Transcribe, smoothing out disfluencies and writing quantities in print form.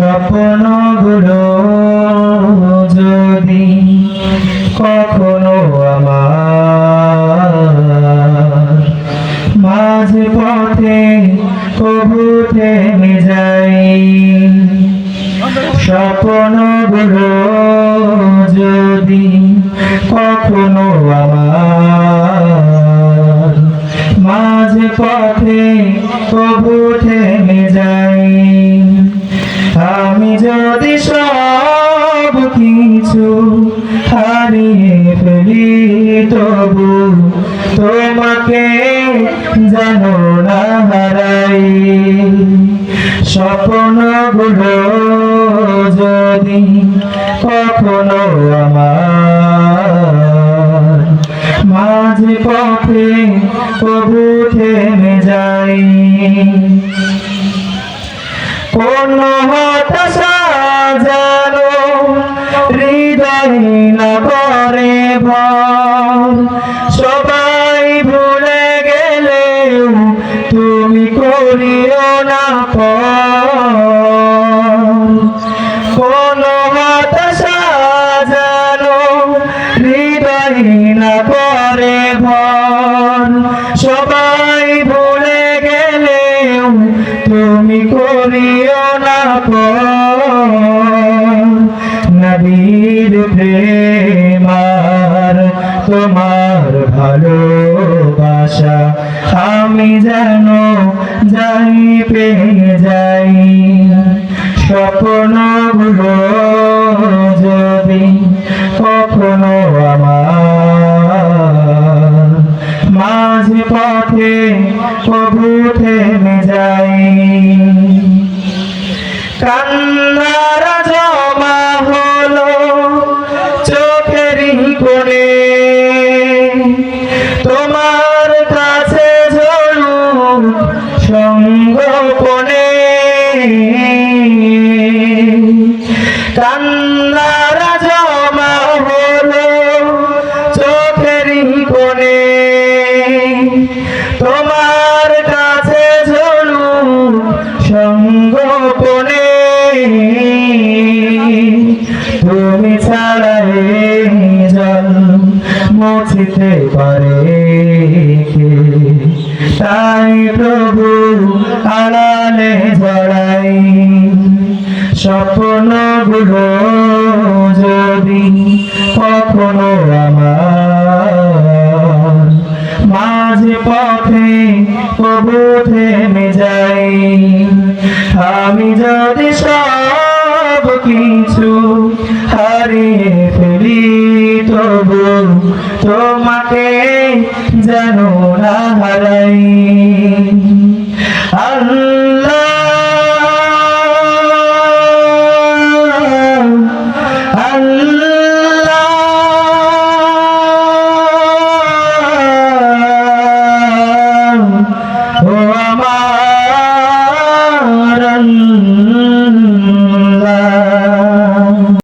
স্বপ্নগুলো যদি কখনো আমার মাঝে পথে কবু থেমে যাই, স্বপ্নগুলো যদি কখনো আমার মাঝে পথে কবু থেমে যাই, আমি যদি সব কিছু হারিয়ে ফেলি তবু তোমাকে যেন না হারাই, স্বপ্নগুলো যদি কখনো আমার মাঝে পথে কবু থেমে যাই, কোন হতাশা যেন হৃদয় না করে ভর, সবাই ভুলে গেলেও তুমি করিও না পর, কোন হতাশা যেন হৃদয় না করে ভর, সবাই ভুলে গেলেও তুমি করিও না পর, নবীর প্রেম আর তোমার ভালোবাসা আমি যেন যাই পেয়ে যাই, স্বপ্নগুলো যদি কখনো আমার মাঝে পথে কবু থেমে যাই, কান্নারা জমা হলো চোখেরই কোণে, তোমার কাছে ঝরুক সঙ্গোপনে, কান্নারা জমা হলো চোখেরই কোণে, তোমার কাছে ঝরুক সঙ্গোপনে, তুমি ছাড়া এই জল মুছিতে পারে কে, তাই প্রভু আড়ালে জড়াই, স্বপ্নগুলো যদি কখনো আমার মাঝে পথে কবু থেমে যাই, আমি যদি সব কিছু হারিয়ে ফেলি তবু তোমাকে যেন না হারাই।